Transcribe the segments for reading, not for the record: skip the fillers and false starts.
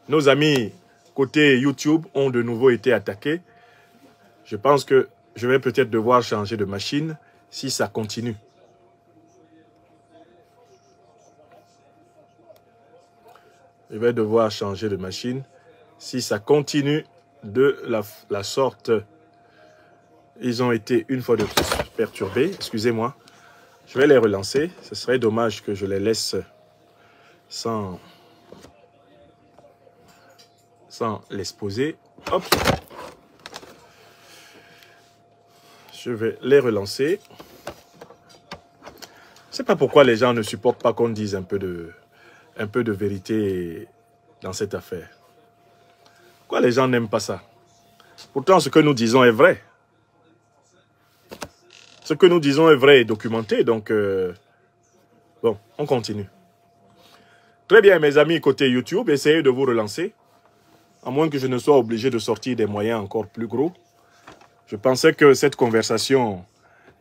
Nos amis côté YouTube ont de nouveau été attaqués. Je pense que je vais peut-être devoir changer de machine si ça continue. Je vais devoir changer de machine si ça continue de la sorte. Ils ont été une fois de plus perturbés. Excusez-moi. Je vais les relancer. Ce serait dommage que je les laisse sans l'exposer. Hop. Je vais les relancer. Je ne sais pas pourquoi les gens ne supportent pas qu'on dise un peu de vérité dans cette affaire. Pourquoi les gens n'aiment pas ça? Pourtant, ce que nous disons est vrai. Ce que nous disons est vrai et documenté. Donc, bon, on continue. Très bien, mes amis, côté YouTube, essayez de vous relancer. À moins que je ne sois obligé de sortir des moyens encore plus gros. Je pensais que cette conversation,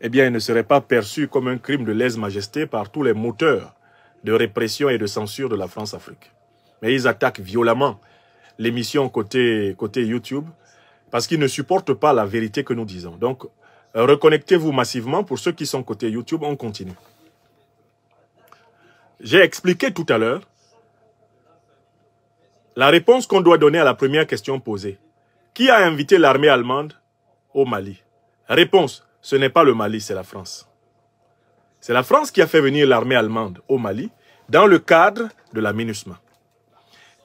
eh bien, ne serait pas perçue comme un crime de lèse-majesté par tous les moteurs de répression et de censure de la France-Afrique. Mais ils attaquent violemment l'émission côté YouTube parce qu'ils ne supportent pas la vérité que nous disons. Donc, reconnectez-vous massivement. Pour ceux qui sont côté YouTube, on continue. J'ai expliqué tout à l'heure la réponse qu'on doit donner à la première question posée. Qui a invité l'armée allemande au Mali? Réponse, ce n'est pas le Mali, c'est la France. C'est la France qui a fait venir l'armée allemande au Mali dans le cadre de la MINUSMA.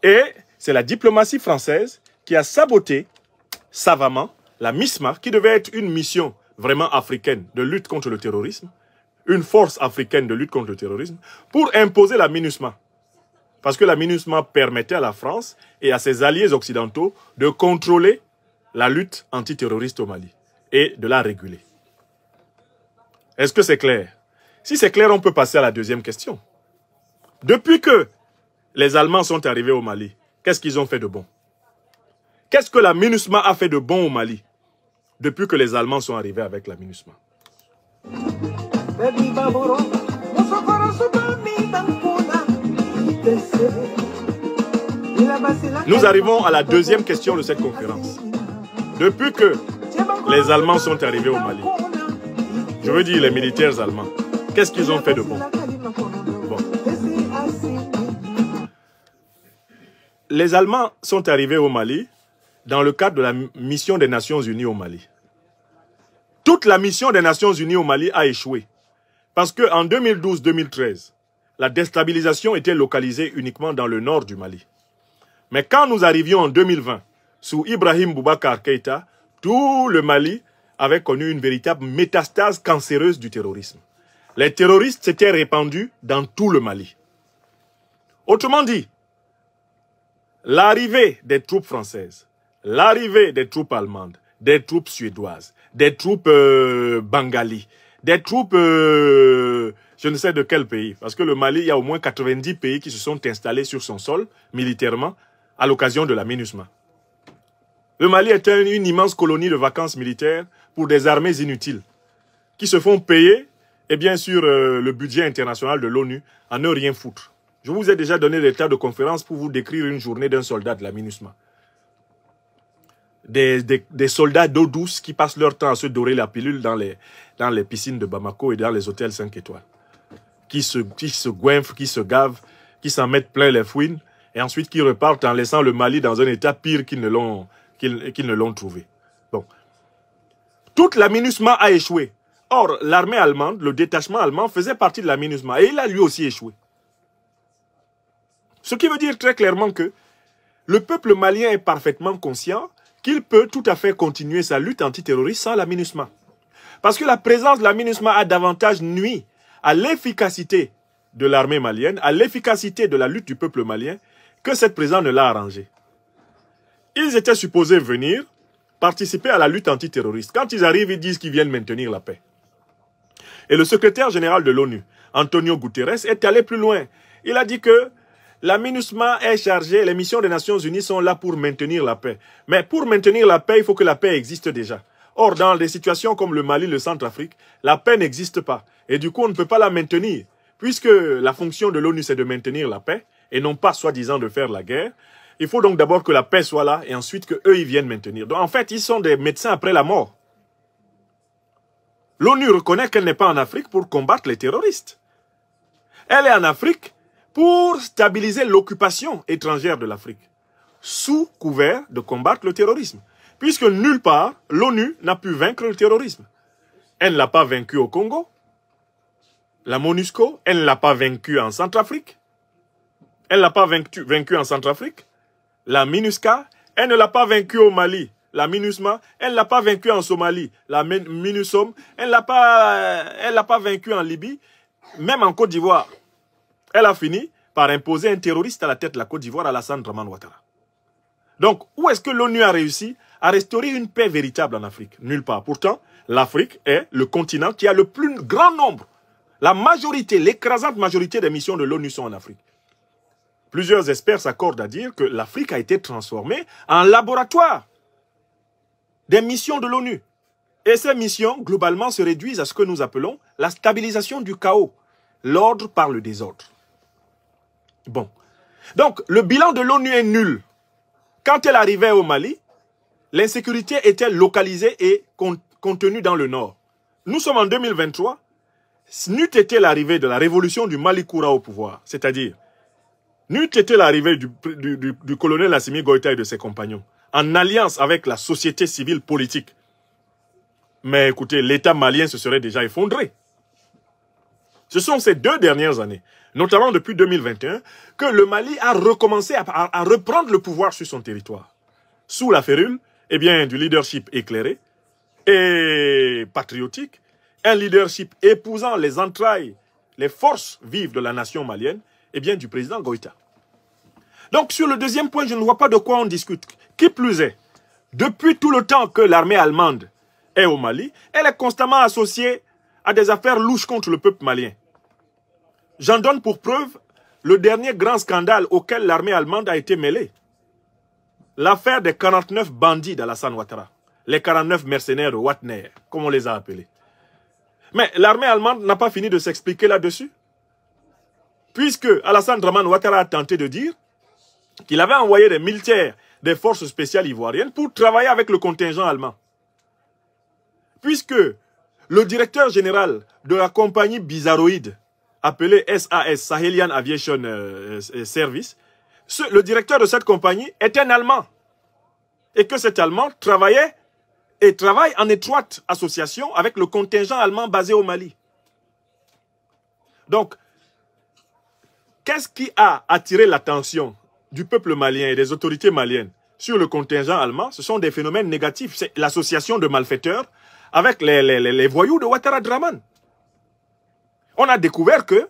Et c'est la diplomatie française qui a saboté savamment la MISMA, qui devait être une mission vraiment africaine de lutte contre le terrorisme, une force africaine de lutte contre le terrorisme, pour imposer la MINUSMA. Parce que la MINUSMA permettait à la France et à ses alliés occidentaux de contrôler la lutte antiterroriste au Mali et de la réguler. Est-ce que c'est clair? Si c'est clair, on peut passer à la deuxième question. Depuis que les Allemands sont arrivés au Mali, qu'est-ce qu'ils ont fait de bon? Qu'est-ce que la MINUSMA a fait de bon au Mali depuis que les Allemands sont arrivés avec la MINUSMA? Nous arrivons à la deuxième question de cette conférence. Depuis que les Allemands sont arrivés au Mali, je veux dire les militaires allemands, qu'est-ce qu'ils ont fait de bon? Bon. Les Allemands sont arrivés au Mali dans le cadre de la mission des Nations Unies au Mali. Toute la mission des Nations Unies au Mali a échoué. Parce qu'en 2012-2013, la déstabilisation était localisée uniquement dans le nord du Mali. Mais quand nous arrivions en 2020, sous Ibrahim Boubacar Keïta, tout le Mali avait connu une véritable métastase cancéreuse du terrorisme. Les terroristes s'étaient répandus dans tout le Mali. Autrement dit, l'arrivée des troupes françaises, l'arrivée des troupes allemandes, des troupes suédoises, des troupes bengalis, des troupes je ne sais de quel pays, parce que le Mali, il y a au moins 90 pays qui se sont installés sur son sol, militairement, à l'occasion de la MINUSMA. Le Mali est une immense colonie de vacances militaires pour des armées inutiles, qui se font payer, et bien sûr, le budget international de l'ONU, à ne rien foutre. Je vous ai déjà donné des tas de conférences pour vous décrire une journée d'un soldat de la MINUSMA. Des soldats d'eau douce qui passent leur temps à se dorer la pilule dans les piscines de Bamako et dans les hôtels 5 étoiles. Qui se goinfrent, qui se gavent, qui s'en mettent plein les fouines, et ensuite qui repartent en laissant le Mali dans un état pire qu'ils ne l'ont trouvé. Bon. Toute la MINUSMA a échoué. Or, l'armée allemande, le détachement allemand, faisait partie de la MINUSMA, et il a lui aussi échoué. Ce qui veut dire très clairement que le peuple malien est parfaitement conscient qu'il peut tout à fait continuer sa lutte antiterroriste sans la MINUSMA. Parce que la présence de la MINUSMA a davantage nuit à l'efficacité de l'armée malienne, à l'efficacité de la lutte du peuple malien, que cette présence ne l'a arrangé. Ils étaient supposés venir participer à la lutte antiterroriste. Quand ils arrivent, ils disent qu'ils viennent maintenir la paix. Et le secrétaire général de l'ONU, Antonio Guterres, est allé plus loin. Il a dit que la MINUSMA est chargée, les missions des Nations Unies sont là pour maintenir la paix. Mais pour maintenir la paix, il faut que la paix existe déjà. Or, dans des situations comme le Mali, le Centrafrique, la paix n'existe pas. Et du coup, on ne peut pas la maintenir. Puisque la fonction de l'ONU, c'est de maintenir la paix, et non pas, soi-disant, de faire la guerre, Il faut donc d'abord que la paix soit là et ensuite qu'eux, ils viennent maintenir. Donc en fait, ils sont des médecins après la mort. L'ONU reconnaît qu'elle n'est pas en Afrique pour combattre les terroristes. Elle est en Afrique pour stabiliser l'occupation étrangère de l'Afrique, sous couvert de combattre le terrorisme. Puisque nulle part, l'ONU n'a pu vaincre le terrorisme. Elle ne l'a pas vaincu au Congo. La MONUSCO, elle ne l'a pas vaincu en Centrafrique. Elle ne l'a pas vaincu en Centrafrique. La MINUSCA, elle ne l'a pas vaincu au Mali. La MINUSMA, elle ne l'a pas vaincu en Somalie. La MINUSOM, elle ne l'a pas vaincu en Libye. Même en Côte d'Ivoire, elle a fini par imposer un terroriste à la tête de la Côte d'Ivoire, Alassane Dramane Ouattara. Donc, où est-ce que l'ONU a réussi à restaurer une paix véritable en Afrique? Nulle part. Pourtant, l'Afrique est le continent qui a le plus grand nombre. La majorité, l'écrasante majorité des missions de l'ONU sont en Afrique. Plusieurs experts s'accordent à dire que l'Afrique a été transformée en laboratoire des missions de l'ONU. Et ces missions, globalement, se réduisent à ce que nous appelons la stabilisation du chaos, l'ordre par le désordre. Bon. Donc, le bilan de l'ONU est nul. Quand elle arrivait au Mali, l'insécurité était localisée et contenue dans le nord. Nous sommes en 2023. N'eût été l'arrivée de la révolution du Mali Koura au pouvoir, c'est-à-dire, n'eût été l'arrivée du colonel Assimi Goïta et de ses compagnons, en alliance avec la société civile politique. Mais écoutez, l'État malien se serait déjà effondré. Ce sont ces 2 dernières années, notamment depuis 2021, que le Mali a recommencé à reprendre le pouvoir sur son territoire. Sous la férule, eh bien, du leadership éclairé et patriotique, un leadership épousant les entrailles, les forces vives de la nation malienne, eh bien, du président Goïta. Donc, sur le deuxième point, je ne vois pas de quoi on discute. Qui plus est, depuis tout le temps que l'armée allemande est au Mali, elle est constamment associée à des affaires louches contre le peuple malien. J'en donne pour preuve le dernier grand scandale auquel l'armée allemande a été mêlée. L'affaire des 49 bandits d'Alassane Ouattara. Les 49 mercenaires de Wagner, comme on les a appelés. Mais l'armée allemande n'a pas fini de s'expliquer là-dessus. Puisque Alassane Dramane Ouattara a tenté de dire qu'il avait envoyé des militaires des forces spéciales ivoiriennes pour travailler avec le contingent allemand. Puisque le directeur général de la compagnie bizarroïde, appelée SAS, Sahelian Aviation Service, le directeur de cette compagnie est un Allemand. Et que cet Allemand travaillait et travaille en étroite association avec le contingent allemand basé au Mali. Donc, qu'est-ce qui a attiré l'attention du peuple malien et des autorités maliennes sur le contingent allemand? Ce sont des phénomènes négatifs. C'est l'association de malfaiteurs avec les voyous de Ouattara Dramane. On a découvert que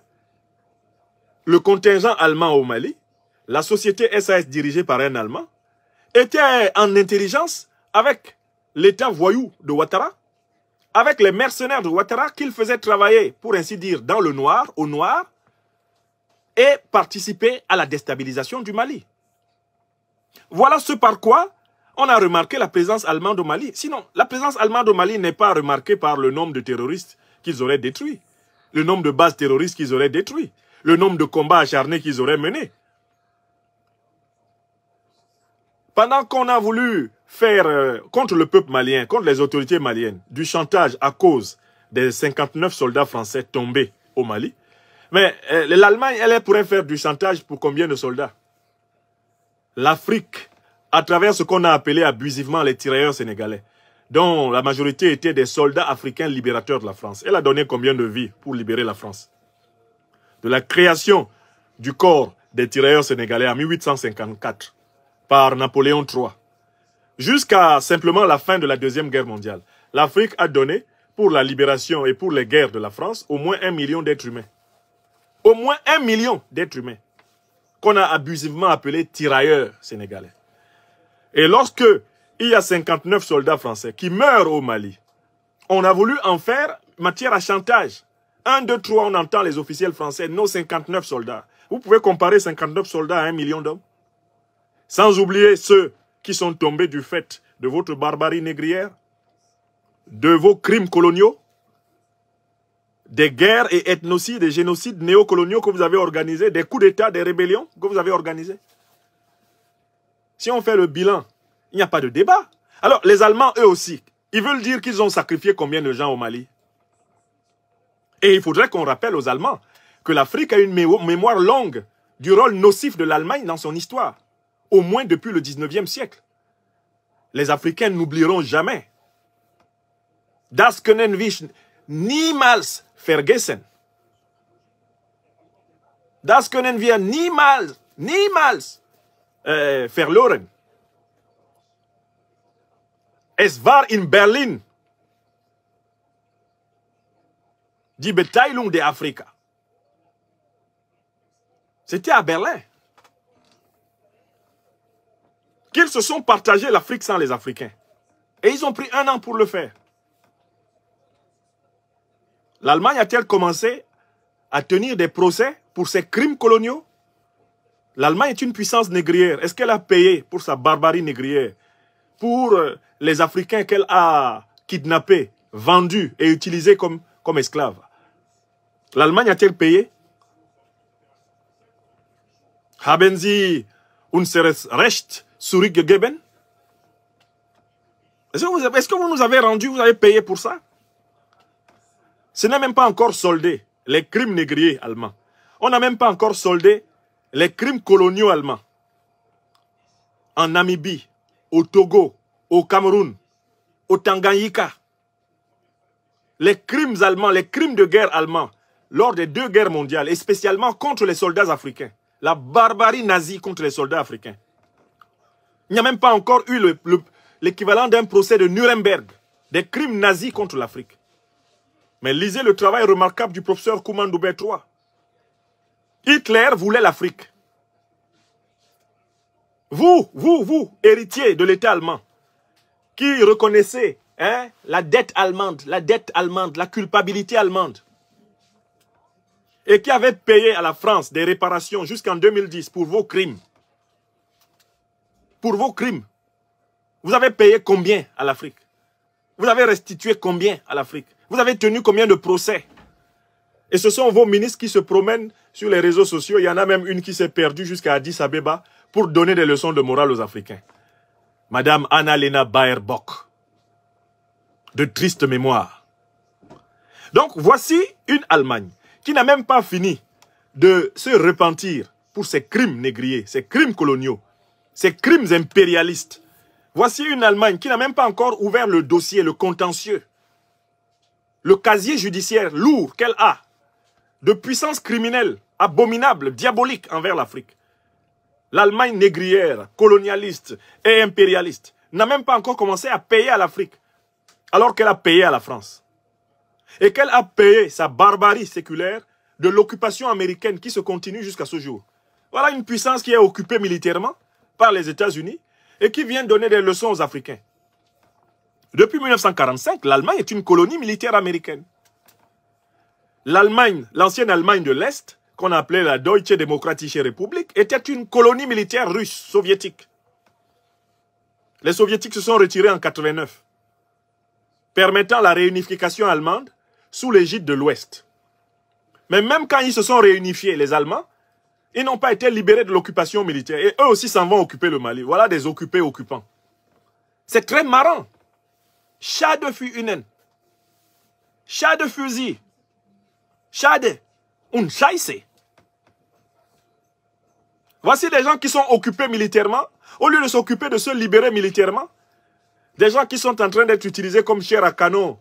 le contingent allemand au Mali, la société SAS dirigée par un Allemand, était en intelligence avec l'État voyou de Ouattara, avec les mercenaires de Ouattara qu'il faisait travailler, pour ainsi dire, dans le noir, au noir, et participer à la déstabilisation du Mali. Voilà ce par quoi on a remarqué la présence allemande au Mali. Sinon, la présence allemande au Mali n'est pas remarquée par le nombre de terroristes qu'ils auraient détruits, le nombre de bases terroristes qu'ils auraient détruits, le nombre de combats acharnés qu'ils auraient menés. Pendant qu'on a voulu faire contre le peuple malien, contre les autorités maliennes, du chantage à cause des 59 soldats français tombés au Mali, mais l'Allemagne, elle pourrait faire du chantage pour combien de soldats? L'Afrique, à travers ce qu'on a appelé abusivement les tirailleurs sénégalais, dont la majorité étaient des soldats africains libérateurs de la France. Elle a donné combien de vies pour libérer la France? De la création du corps des tirailleurs sénégalais en 1854 par Napoléon III, jusqu'à simplement la fin de la Deuxième Guerre mondiale, l'Afrique a donné, pour la libération et pour les guerres de la France, au moins 1 million d'êtres humains. Au moins 1 million d'êtres humains, qu'on a abusivement appelés tirailleurs sénégalais. Et lorsque il y a 59 soldats français qui meurent au Mali, on a voulu en faire matière à chantage. 1, 2, 3, on entend les officiels français, nos 59 soldats. Vous pouvez comparer 59 soldats à 1 million d'hommes? Sans oublier ceux qui sont tombés du fait de votre barbarie négrière, de vos crimes coloniaux, des guerres et ethnocides, des génocides néocoloniaux que vous avez organisés, des coups d'État, des rébellions que vous avez organisés. Si on fait le bilan, il n'y a pas de débat. Alors, les Allemands, eux aussi, ils veulent dire qu'ils ont sacrifié combien de gens au Mali? Et il faudrait qu'on rappelle aux Allemands que l'Afrique a une mémoire longue du rôle nocif de l'Allemagne dans son histoire, au moins depuis le 19e siècle. Les Africains n'oublieront jamais. Das können wir niemals vergessen. Das können wir niemals verloren. Es war in Berlin die Beteiligung der Afrika. C'était à Berlin qu'ils se sont partagés l'Afrique sans les Africains. Et ils ont pris 1 an pour le faire. L'Allemagne a-t-elle commencé à tenir des procès pour ses crimes coloniaux? L'Allemagne est une puissance négrière. Est-ce qu'elle a payé pour sa barbarie négrière? Pour les Africains qu'elle a kidnappés, vendus et utilisés comme esclaves? L'Allemagne a-t-elle payé? Haben Sie unseres Recht zurückgegeben? Est-ce que vous nous avez rendu, vous avez payé pour ça? Ce n'est même pas encore soldé les crimes négriers allemands. On n'a même pas encore soldé les crimes coloniaux allemands. En Namibie, au Togo, au Cameroun, au Tanganyika. Les crimes allemands, les crimes de guerre allemands, lors des 2 guerres mondiales, et spécialement contre les soldats africains. La barbarie nazie contre les soldats africains. Il n'y a même pas encore eu l'équivalent d'un procès de Nuremberg, des crimes nazis contre l'Afrique. Mais lisez le travail remarquable du professeur Koumandoubé III. Hitler voulait l'Afrique. Vous, héritiers de l'État allemand, qui reconnaissez la dette allemande, la culpabilité allemande, et qui avait payé à la France des réparations jusqu'en 2010 pour vos crimes. Pour vos crimes. Vous avez payé combien à l'Afrique? Vous avez restitué combien à l'Afrique? Vous avez tenu combien de procès? Et ce sont vos ministres qui se promènent sur les réseaux sociaux. Il y en a même une qui s'est perdue jusqu'à Addis Abeba pour donner des leçons de morale aux Africains. Madame Annalena Baerbock. De triste mémoire. Donc, voici une Allemagne qui n'a même pas fini de se repentir pour ses crimes négriers, ses crimes coloniaux, ses crimes impérialistes. Voici une Allemagne qui n'a même pas encore ouvert le dossier, le contentieux, le casier judiciaire lourd qu'elle a de puissance criminelle, abominable, diabolique envers l'Afrique. L'Allemagne négrière, colonialiste et impérialiste n'a même pas encore commencé à payer à l'Afrique, alors qu'elle a payé à la France. Et qu'elle a payé sa barbarie séculaire de l'occupation américaine qui se continue jusqu'à ce jour. Voilà une puissance qui est occupée militairement par les États-Unis et qui vient donner des leçons aux Africains. Depuis 1945, l'Allemagne est une colonie militaire américaine. L'Allemagne, l'ancienne Allemagne de l'Est, qu'on appelait la Deutsche Demokratische Republik, était une colonie militaire russe, soviétique. Les soviétiques se sont retirés en 1989, permettant la réunification allemande sous l'égide de l'Ouest. Mais même quand ils se sont réunifiés, les Allemands, ils n'ont pas été libérés de l'occupation militaire. Et eux aussi s'en vont occuper le Mali. Voilà des occupés occupants. C'est très marrant. Schade für ihnen. Schade für sie. Schade und Scheiße. Voici des gens qui sont occupés militairement, au lieu de s'occuper de se libérer militairement. Des gens qui sont en train d'être utilisés comme chair à canon.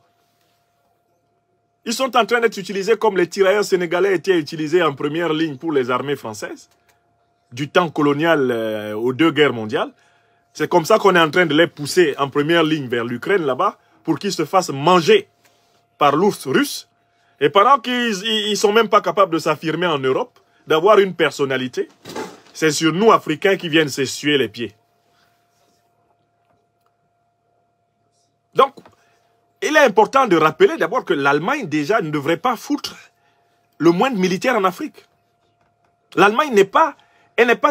Ils sont en train d'être utilisés comme les tirailleurs sénégalais étaient utilisés en première ligne pour les armées françaises, du temps colonial aux 2 guerres mondiales. C'est comme ça qu'on est en train de les pousser en première ligne vers l'Ukraine là-bas, pour qu'ils se fassent manger par l'ours russe. Et pendant qu'ils ne sont même pas capables de s'affirmer en Europe, d'avoir une personnalité, c'est sur nous, Africains, qui viennent s'essuyer les pieds. Donc, il est important de rappeler d'abord que l'Allemagne, déjà, ne devrait pas foutre le moindre militaire en Afrique. L'Allemagne n'est pas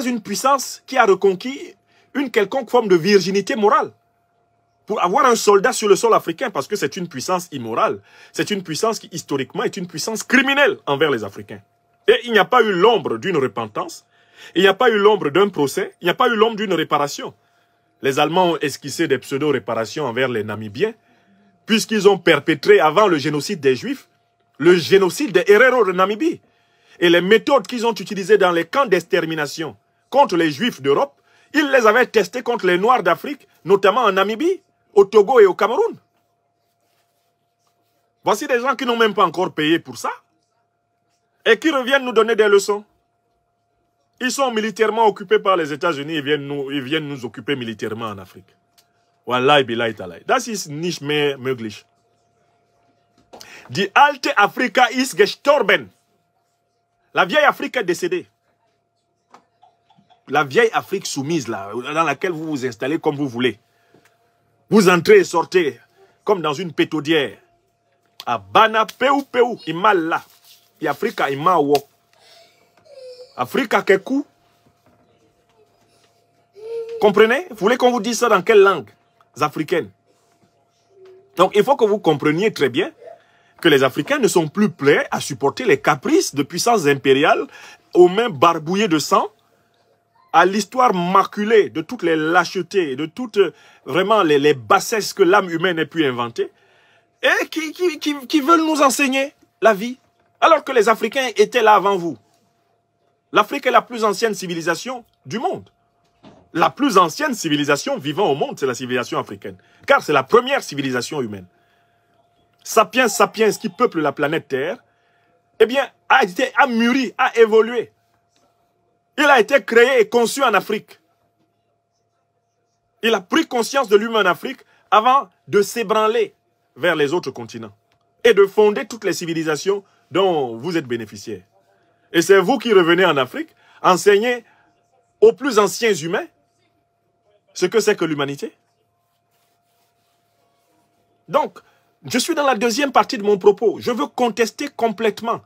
une puissance qui a reconquis une quelconque forme de virginité morale. Pour avoir un soldat sur le sol africain, parce que c'est une puissance immorale, c'est une puissance qui, historiquement, est une puissance criminelle envers les Africains. Et il n'y a pas eu l'ombre d'une repentance, Il n'y a pas eu l'ombre d'un procès, il n'y a pas eu l'ombre d'une réparation. Les Allemands ont esquissé des pseudo-réparations envers les Namibiens, puisqu'ils ont perpétré avant le génocide des Juifs, le génocide des Herero de Namibie. Et les méthodes qu'ils ont utilisées dans les camps d'extermination contre les Juifs d'Europe, ils les avaient testées contre les Noirs d'Afrique, notamment en Namibie, au Togo et au Cameroun. Voici des gens qui n'ont même pas encore payé pour ça et qui reviennent nous donner des leçons. Ils sont militairement occupés par les États-Unis et ils viennent nous occuper militairement en Afrique. Wallahi billahi talai. Das ist nicht mehr möglich. Die alte Afrika ist gestorben. La vieille Afrique est décédée. La vieille Afrique soumise, là, dans laquelle vous vous installez comme vous voulez. Vous entrez et sortez comme dans une pétaudière. A Bana, Peu, Imala. Et Afrika, Imawo. Afrika, Kekou. Comprenez? Vous voulez qu'on vous dise ça dans quelle langue? Africaines. Donc, il faut que vous compreniez très bien que les Africains ne sont plus prêts à supporter les caprices de puissances impériales aux mains barbouillées de sang, à l'histoire maculée de toutes les lâchetés, de toutes vraiment les bassesses que l'âme humaine ait pu inventer, et qui veulent nous enseigner la vie, alors que les Africains étaient là avant vous. L'Afrique est la plus ancienne civilisation du monde. La plus ancienne civilisation vivant au monde, c'est la civilisation africaine. Car c'est la première civilisation humaine. Sapiens sapiens, qui peuple la planète Terre, eh bien, a mûri, a évolué. Il a été créé et conçu en Afrique. Il a pris conscience de lui-même en Afrique avant de s'ébranler vers les autres continents et de fonder toutes les civilisations dont vous êtes bénéficiaires. Et c'est vous qui revenez en Afrique, enseigner aux plus anciens humains ce que c'est que l'humanité. Donc, je suis dans la deuxième partie de mon propos. Je veux contester complètement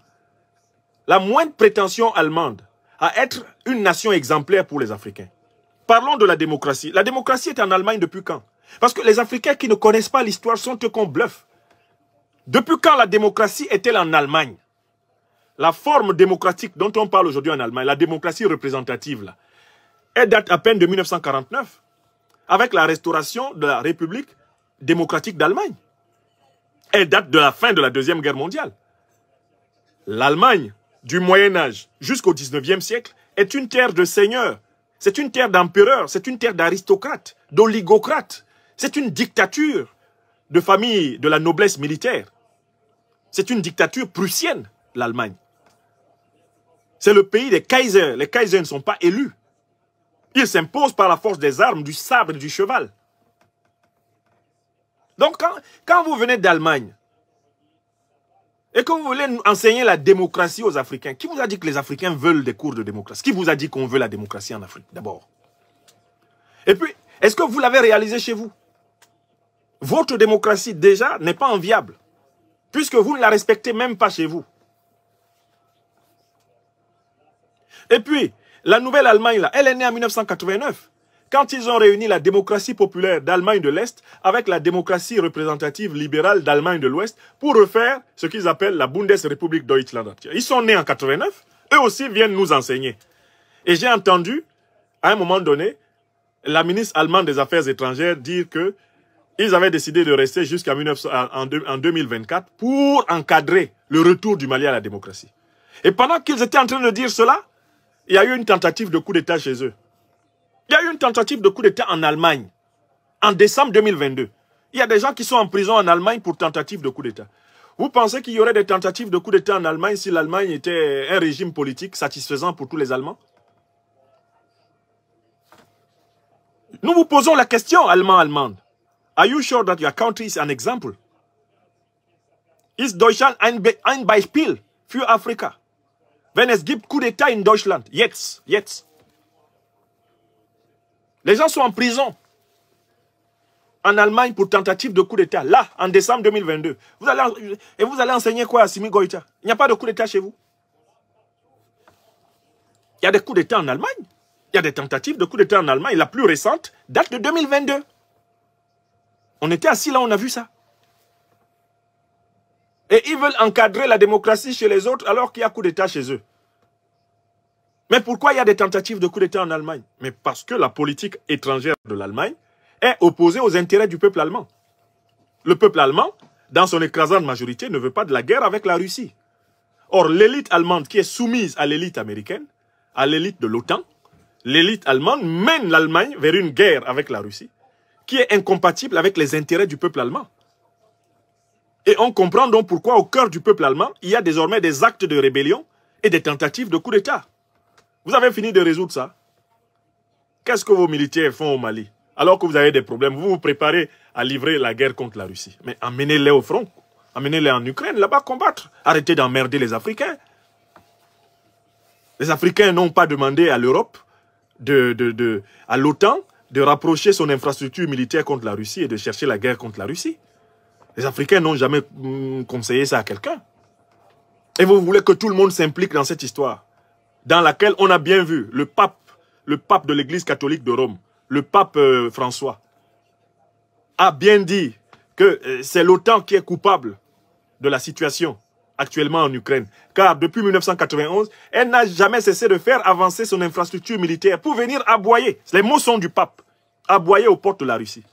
la moindre prétention allemande à être une nation exemplaire pour les Africains. Parlons de la démocratie. La démocratie est en Allemagne depuis quand? Parce que les Africains qui ne connaissent pas l'histoire sont eux qu'on bluffe. Depuis quand la démocratie est-elle en Allemagne? La forme démocratique dont on parle aujourd'hui en Allemagne, la démocratie représentative, là, elle date à peine de 1949, avec la restauration de la République démocratique d'Allemagne. Elle date de la fin de la Deuxième Guerre mondiale. L'Allemagne, du Moyen-Âge jusqu'au 19e siècle, est une terre de seigneurs. C'est une terre d'empereurs, c'est une terre d'aristocrates, d'oligocrates. C'est une dictature de famille de la noblesse militaire. C'est une dictature prussienne, l'Allemagne. C'est le pays des Kaisers. Les Kaisers ne sont pas élus. Ils s'imposent par la force des armes, du sabre et du cheval. Donc, quand vous venez d'Allemagne et que vous voulez enseigner la démocratie aux Africains, qui vous a dit que les Africains veulent des cours de démocratie? Qui vous a dit qu'on veut la démocratie en Afrique, d'abord? Et puis, est-ce que vous l'avez réalisé chez vous? Votre démocratie, déjà, n'est pas enviable, puisque vous ne la respectez même pas chez vous. Et puis, la nouvelle Allemagne, là, elle est née en 1989. Quand ils ont réuni la démocratie populaire d'Allemagne de l'Est avec la démocratie représentative libérale d'Allemagne de l'Ouest pour refaire ce qu'ils appellent la Bundesrepublik Deutschland. Ils sont nés en 89, eux aussi viennent nous enseigner. Et j'ai entendu, à un moment donné, la ministre allemande des Affaires étrangères dire que ils avaient décidé de rester jusqu'en 2024 pour encadrer le retour du Mali à la démocratie. Et pendant qu'ils étaient en train de dire cela, il y a eu une tentative de coup d'État chez eux. Il y a eu une tentative de coup d'État en Allemagne, en décembre 2022. Il y a des gens qui sont en prison en Allemagne pour tentative de coup d'État. Vous pensez qu'il y aurait des tentatives de coup d'État en Allemagne si l'Allemagne était un régime politique satisfaisant pour tous les Allemands? Nous vous posons la question, Allemands-Allemandes. Are you sure that your country is an example? Ist Deutschland ein Beispiel für Afrika? Wenn es gibt Coup d'État in Deutschland, jetzt. Les gens sont en prison en Allemagne pour tentative de coup d'État, là, en décembre 2022. Vous allez enseigner quoi à Simi Goïta? Il n'y a pas de coup d'État chez vous. Il y a des coups d'État en Allemagne. Il y a des tentatives de coup d'État en Allemagne. La plus récente date de 2022. On était assis là, on a vu ça. Et ils veulent encadrer la démocratie chez les autres alors qu'il y a coup d'État chez eux. Mais pourquoi il y a des tentatives de coup d'État en Allemagne? Mais parce que la politique étrangère de l'Allemagne est opposée aux intérêts du peuple allemand. Le peuple allemand, dans son écrasante majorité, ne veut pas de la guerre avec la Russie. Or, l'élite allemande qui est soumise à l'élite américaine, à l'élite de l'OTAN, l'élite allemande mène l'Allemagne vers une guerre avec la Russie, qui est incompatible avec les intérêts du peuple allemand. Et on comprend donc pourquoi au cœur du peuple allemand, il y a désormais des actes de rébellion et des tentatives de coup d'État. Vous avez fini de résoudre ça? Qu'est-ce que vos militaires font au Mali? Alors que vous avez des problèmes, vous vous préparez à livrer la guerre contre la Russie. Mais emmenez-les au front, emmenez-les en Ukraine, là-bas combattre. Arrêtez d'emmerder les Africains. Les Africains n'ont pas demandé à l'Europe, à l'OTAN, de rapprocher son infrastructure militaire contre la Russie et de chercher la guerre contre la Russie. Les Africains n'ont jamais conseillé ça à quelqu'un. Et vous voulez que tout le monde s'implique dans cette histoire, dans laquelle on a bien vu le pape de l'Église catholique de Rome, le pape François, a bien dit que c'est l'OTAN qui est coupable de la situation actuellement en Ukraine. Car depuis 1991, elle n'a jamais cessé de faire avancer son infrastructure militaire pour venir aboyer. Les mots sont du pape. Aboyer aux portes de la Russie.